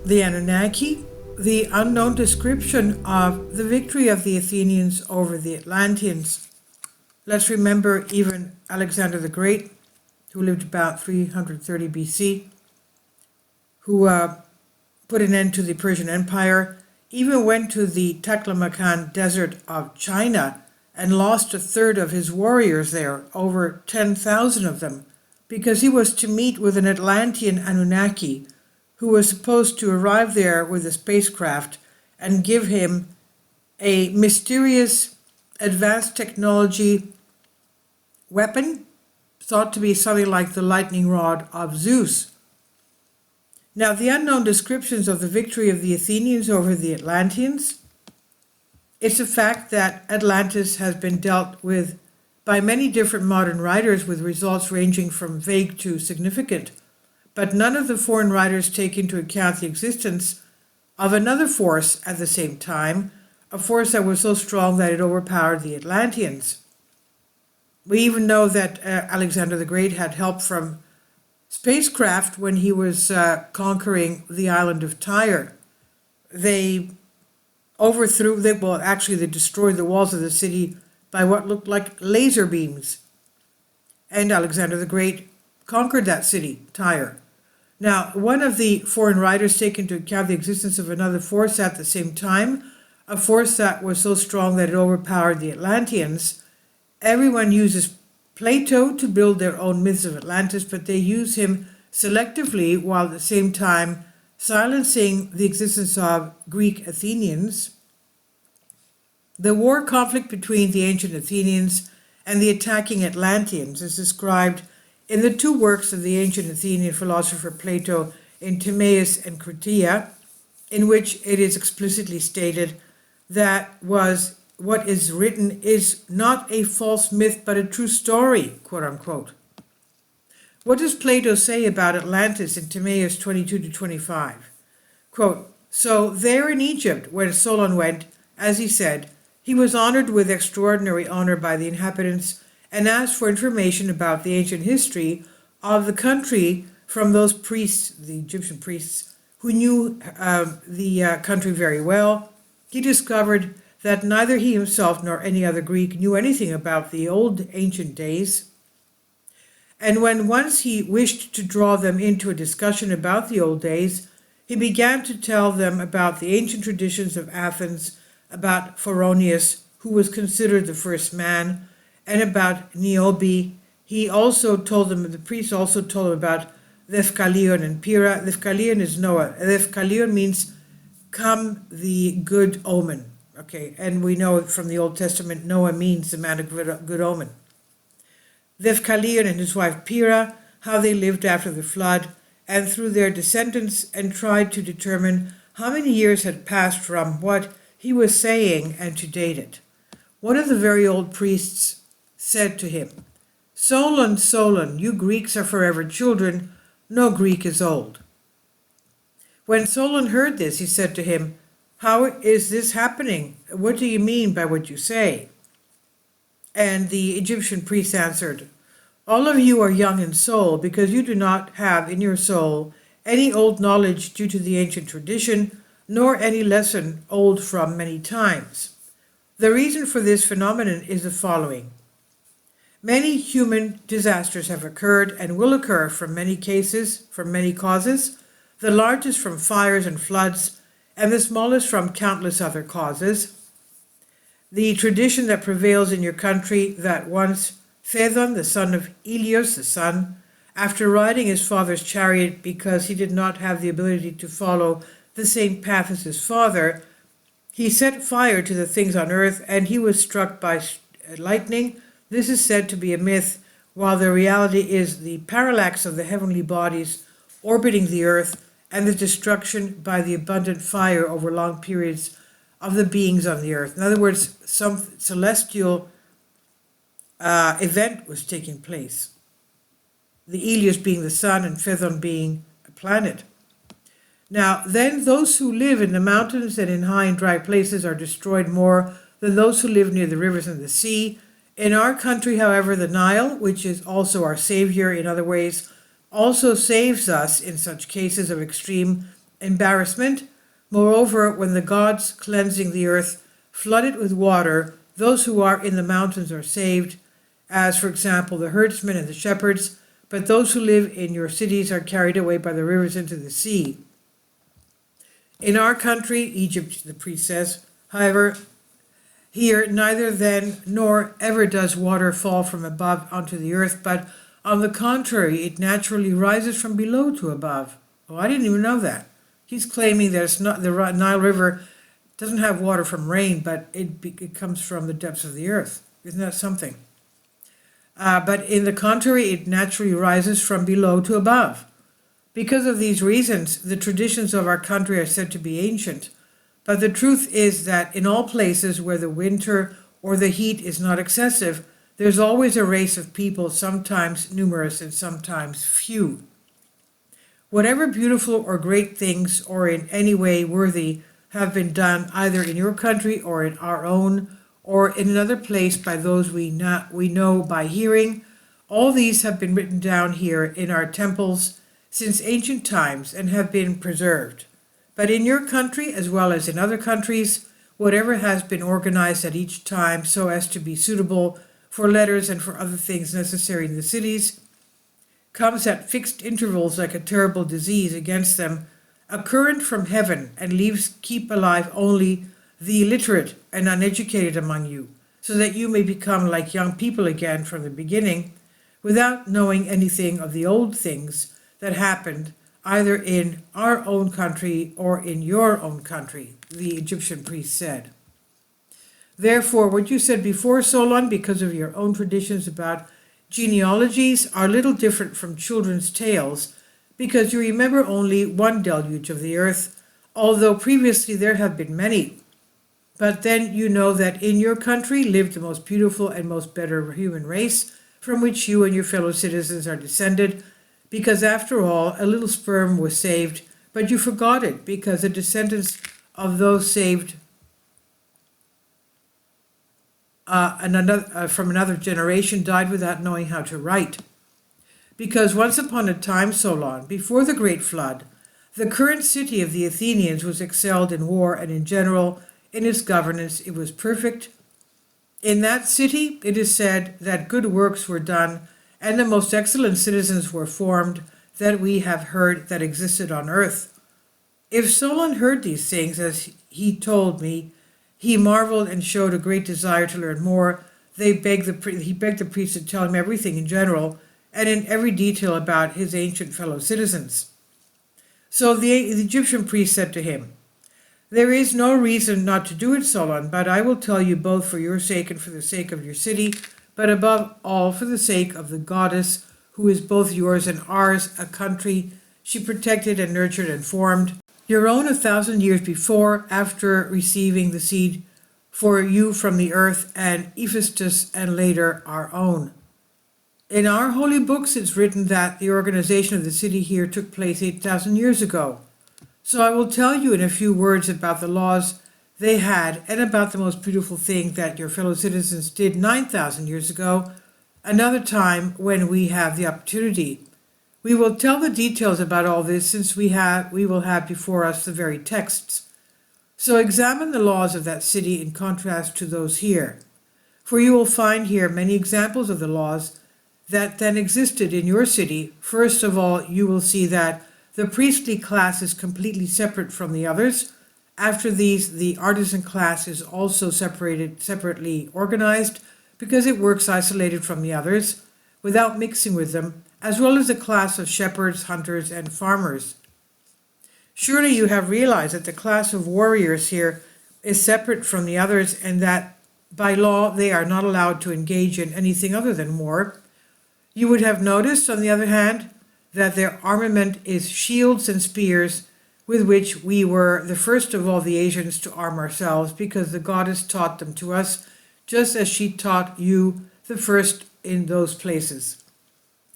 The Anunnaki, the unknown description of the victory of the Athenians over the Atlanteans. Let's remember even Alexander the Great, who lived about 330 BC, who put an end to the Persian Empire, even went to the Taklamakan desert of China and lost a third of his warriors there, over 10,000 of them, because he was to meet with an Atlantean Anunnaki who was supposed to arrive there with a spacecraft and give him a mysterious advanced technology weapon thought to be something like the lightning rod of Zeus. Now, the unknown descriptions of the victory of the Athenians over the Atlanteans, it's a fact that Atlantis has been dealt with by many different modern writers with results ranging from vague to significant, but none of the foreign writers take into account the existence of another force at the same time, a force that was so strong that it overpowered the Atlanteans. We even know that Alexander the Great had help from spacecraft when he was conquering the island of Tyre. They they destroyed the walls of the city by what looked like laser beams. And Alexander the Great conquered that city, Tyre. Now, one of the foreign writers take into account the existence of another force at the same time, a force that was so strong that it overpowered the Atlanteans. Everyone uses Plato to build their own myths of Atlantis, but they use him selectively while at the same time silencing the existence of Greek Athenians. The war conflict between the ancient Athenians and the attacking Atlanteans is described in the two works of the ancient Athenian philosopher Plato, in Timaeus and Criteia, in which it is explicitly stated that what is written is not a false myth but a true story, quote unquote. What does Plato say about Atlantis in Timaeus 22-25? Quote, "So there in Egypt, when Solon went, as he said, he was honored with extraordinary honor by the inhabitants and asked for information about the ancient history of the country from those priests, the Egyptian priests, who knew the country very well. He discovered that neither he himself nor any other Greek knew anything about the old ancient days. And when once he wished to draw them into a discussion about the old days, he began to tell them about the ancient traditions of Athens, about Phoroneus, who was considered the first man, and about Niobe. He also told them, the priest also told them about Lefkalion and Pyrrha. Lefkalion is Noah. Lefkalion means come the good omen. Okay, and we know from the Old Testament, Noah means the man of good omen. Lefkalion and his wife Pyrrha, how they lived after the flood, and through their descendants, and tried to determine how many years had passed from what he was saying and to date it. One of the very old priests said to him, Solon, Solon, you Greeks are forever children, no Greek is old. When Solon heard this, he said to him, how is this happening? What do you mean by what you say? And the Egyptian priest answered, all of you are young in soul because you do not have in your soul any old knowledge due to the ancient tradition, nor any lesson old from many times. The reason for this phenomenon is the following. Many human disasters have occurred and will occur from many causes, the largest from fires and floods, and the smallest from countless other causes. The tradition that prevails in your country that once Phaethon, the son of Helios, the sun, after riding his father's chariot because he did not have the ability to follow the same path as his father, he set fire to the things on earth and he was struck by lightning. This is said to be a myth, while the reality is the parallax of the heavenly bodies orbiting the earth and the destruction by the abundant fire over long periods of the beings on the earth. In other words, some celestial event was taking place. The Helios being the sun and Phaethon being a planet. Now, then those who live in the mountains and in high and dry places are destroyed more than those who live near the rivers and the sea. In our country, however, the Nile, which is also our savior in other ways, also saves us in such cases of extreme embarrassment. Moreover, when the gods cleansing the earth flood it with water, those who are in the mountains are saved, as for example the herdsmen and the shepherds, but those who live in your cities are carried away by the rivers into the sea. In our country, Egypt, the priest says, however, here neither then nor ever does water fall from above onto the earth, but on the contrary, it naturally rises from below to above. Oh, I didn't even know that. He's claiming that it's not, the Nile River doesn't have water from rain, but it comes from the depths of the earth. Isn't that something? But in the contrary, it naturally rises from below to above. Because of these reasons, the traditions of our country are said to be ancient. But the truth is that in all places where the winter or the heat is not excessive, there's always a race of people, sometimes numerous and sometimes few. Whatever beautiful or great things, or in any way worthy, have been done either in your country or in our own, or in another place by those we know by hearing, all these have been written down here in our temples since ancient times and have been preserved. But in your country, as well as in other countries, whatever has been organized at each time so as to be suitable for letters and for other things necessary in the cities, comes at fixed intervals like a terrible disease against them, a current from heaven, and keep alive only the illiterate and uneducated among you, so that you may become like young people again from the beginning, without knowing anything of the old things that happened either in our own country or in your own country, the Egyptian priest said. Therefore, what you said before, Solon, because of your own traditions about genealogies, are little different from children's tales, because you remember only one deluge of the earth, although previously there have been many. But then you know that in your country lived the most beautiful and most better human race, from which you and your fellow citizens are descended, because after all, a little sperm was saved, but you forgot it, because the descendants of those saved from another generation died without knowing how to write. Because once upon a time, Solon, before the great flood, the current city of the Athenians was excelled in war and in general, in its governance it was perfect. In that city, it is said that good works were done, and the most excellent citizens were formed that we have heard that existed on earth. If Solon heard these things, as he told me, he marveled and showed a great desire to learn more. He begged the priest to tell him everything in general, and in every detail about his ancient fellow citizens. So the Egyptian priest said to him, "There is no reason not to do it, Solon, but I will tell you both for your sake and for the sake of your city, but above all for the sake of the goddess, who is both yours and ours, a country she protected and nurtured and formed, your own 1,000 years before, after receiving the seed for you from the earth, and Hephaestus, and later our own. In our holy books it's written that the organization of the city here took place 8,000 years ago. So I will tell you in a few words about the laws they had and about the most beautiful thing that your fellow citizens did 9,000 years ago, another time when we have the opportunity. We will tell the details about all this since we will have before us the very texts. So examine the laws of that city in contrast to those here. For you will find here many examples of the laws that then existed in your city. First of all, you will see that the priestly class is completely separate from the others. After these, the artisan class is also separately organized, because it works isolated from the others, without mixing with them, as well as a class of shepherds, hunters, and farmers. Surely you have realized that the class of warriors here is separate from the others, and that by law they are not allowed to engage in anything other than war. You would have noticed, on the other hand, that their armament is shields and spears, with which we were the first of all the Asians to arm ourselves, because the goddess taught them to us, just as she taught you the first in those places.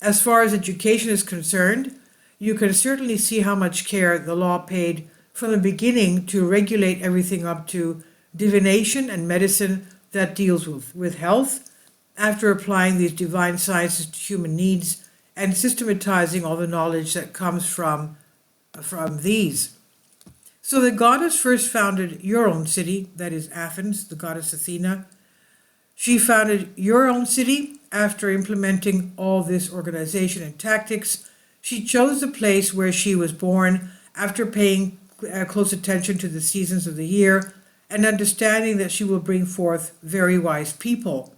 As far as education is concerned, you can certainly see how much care the law paid from the beginning to regulate everything up to divination and medicine that deals with health, after applying these divine sciences to human needs and systematizing all the knowledge that comes from these. So the goddess first founded your own city, that is Athens, the goddess Athena. She founded your own city after implementing all this organization and tactics. She chose the place where she was born after paying close attention to the seasons of the year and understanding that she will bring forth very wise people.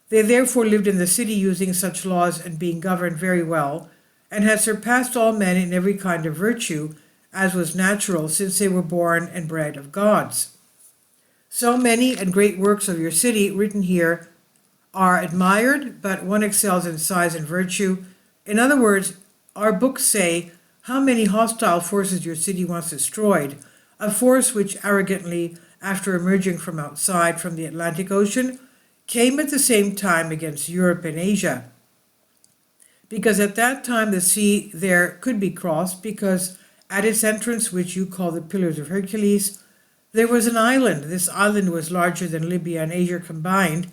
They therefore lived in the city using such laws and being governed very well, and had surpassed all men in every kind of virtue, as was natural, since they were born and bred of gods. So many and great works of your city written here are admired, but one excels in size and virtue. In other words, our books say how many hostile forces your city once destroyed, a force which arrogantly, after emerging from outside from the Atlantic Ocean, came at the same time against Europe and Asia. Because at that time the sea there could be crossed, because at its entrance, which you call the Pillars of Hercules, there was an island. This island was larger than Libya and Asia combined,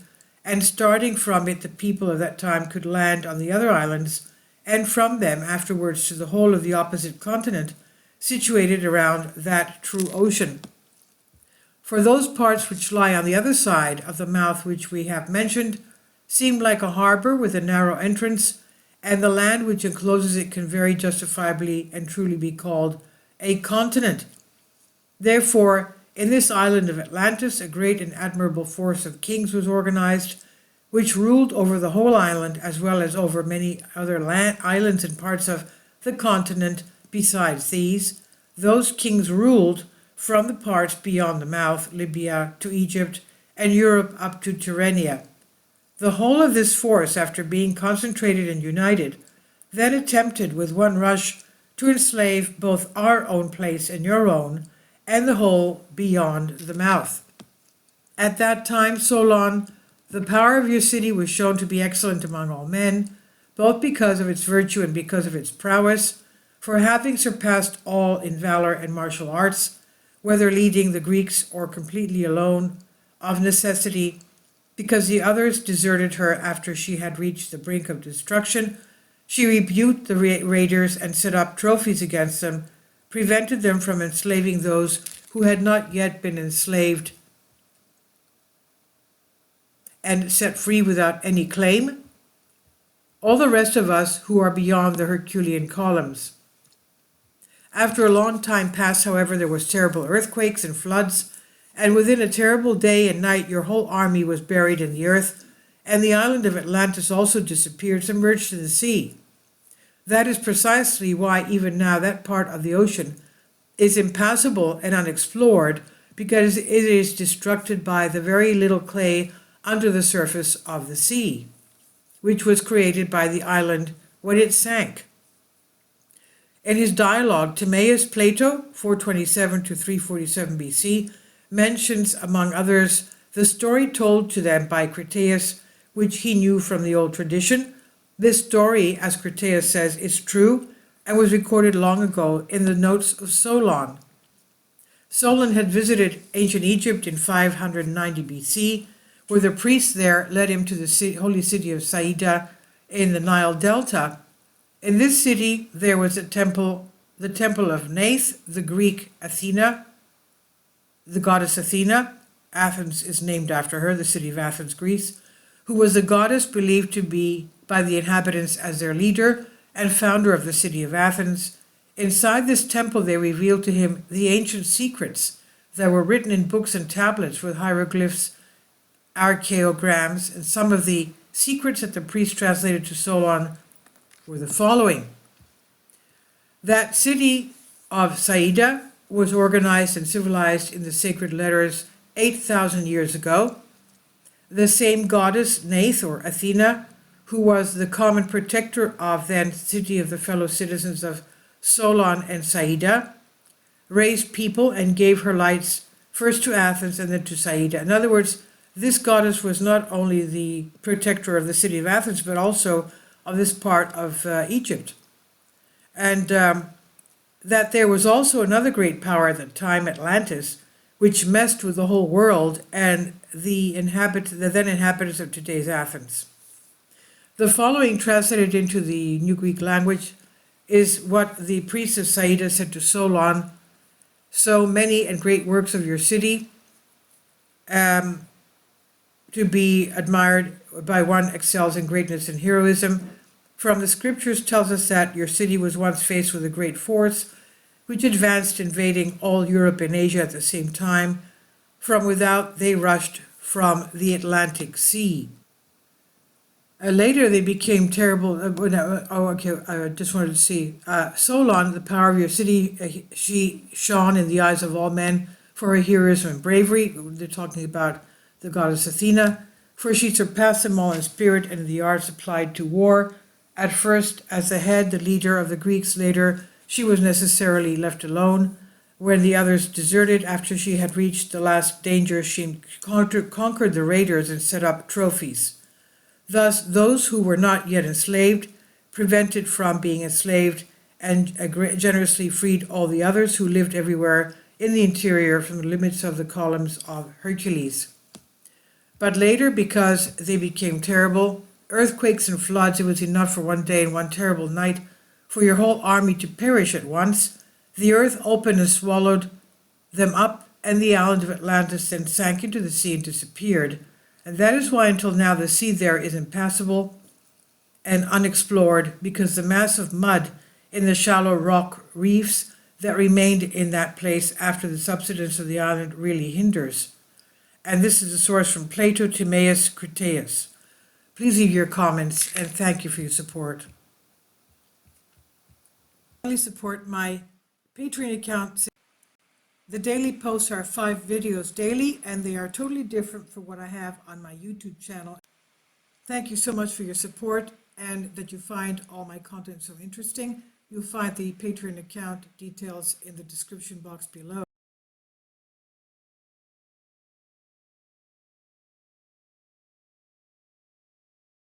and starting from it the people of that time could land on the other islands, and from them afterwards to the whole of the opposite continent, situated around that true ocean. For those parts which lie on the other side of the mouth which we have mentioned seem like a harbor with a narrow entrance, and the land which encloses it can very justifiably and truly be called a continent. Therefore, in this island of Atlantis, a great and admirable force of kings was organized, which ruled over the whole island as well as over many other islands and parts of the continent besides these. Those kings ruled from the parts beyond the mouth, Libya to Egypt, and Europe up to Tyrrhenia. The whole of this force, after being concentrated and united, then attempted with one rush to enslave both our own place and your own, and the whole beyond the mouth. At that time, Solon, the power of your city was shown to be excellent among all men, both because of its virtue and because of its prowess, for having surpassed all in valor and martial arts, whether leading the Greeks or completely alone, of necessity, because the others deserted her after she had reached the brink of destruction, she rebuked the raiders and set up trophies against them, prevented them from enslaving those who had not yet been enslaved, and set free without any claim all the rest of us who are beyond the Herculean columns. After a long time passed, however, there was terrible earthquakes and floods, and within a terrible day and night your whole army was buried in the earth, and the island of Atlantis also disappeared, submerged in the sea. That is precisely why even now that part of the ocean is impassable and unexplored, because it is destructed by the very little clay under the surface of the sea, which was created by the island when it sank. In his dialogue, Timaeus, Plato, 427 to 347 BC, mentions, among others, the story told to them by Critias, which he knew from the old tradition. This story, as Critias says, is true and was recorded long ago in the notes of Solon. Solon had visited ancient Egypt in 590 BC, where the priests there led him to the holy city of Saida in the Nile Delta. In this city there was the temple of Neith, the Greek Athena, the goddess Athena. Athens is named after her, the city of Athens, Greece, who was the goddess believed to be by the inhabitants as their leader and founder of the city of Athens. Inside this temple they revealed to him the ancient secrets that were written in books and tablets with hieroglyphs, archaeograms, and some of the secrets that the priest translated to Solon were the following. That city of Saida was organized and civilized in the sacred letters 8,000 years ago. The same goddess, Neith or Athena, who was the common protector of then city of the fellow citizens of Solon and Saida, raised people and gave her lights first to Athens and then to Saida. In other words, this goddess was not only the protector of the city of Athens, but also of this part of Egypt. And that there was also another great power at the time, Atlantis, which messed with the whole world and the then inhabitants of today's Athens. The following, translated into the New Greek language, is what the priest of Saida said to Solon. so many and great works of your city to be admired by one excels in greatness and heroism. From the scriptures tells us that your city was once faced with a great force, which advanced, invading all Europe and Asia at the same time. From without, they rushed from the Atlantic Sea. Later, they became terrible. I just wanted to see. Solon, the power of your city, she shone in the eyes of all men for her heroism and bravery. They're talking about the goddess Athena, for she surpassed them all in spirit and in the arts applied to war. At first, as the head, the leader of the Greeks, later, she was necessarily left alone. When the others deserted after she had reached the last danger, she conquered the raiders and set up trophies. Thus, those who were not yet enslaved, prevented from being enslaved, and generously freed all the others who lived everywhere in the interior from the limits of the columns of Hercules. But later, because they became terrible, earthquakes and floods, it was enough for one day and one terrible night for your whole army to perish at once. The earth opened and swallowed them up, and the island of Atlantis then sank into the sea and disappeared. And that is why until now the sea there is impassable and unexplored, because the mass of mud in the shallow rock reefs that remained in that place after the subsidence of the island really hinders. And this is a source from Plato, Timaeus, Critias. Please leave your comments, and thank you for your support. Please support my Patreon account. The daily posts are 5 videos daily, and they are totally different from what I have on my YouTube channel. Thank you so much for your support, and that you find all my content so interesting. You'll find the Patreon account details in the description box below.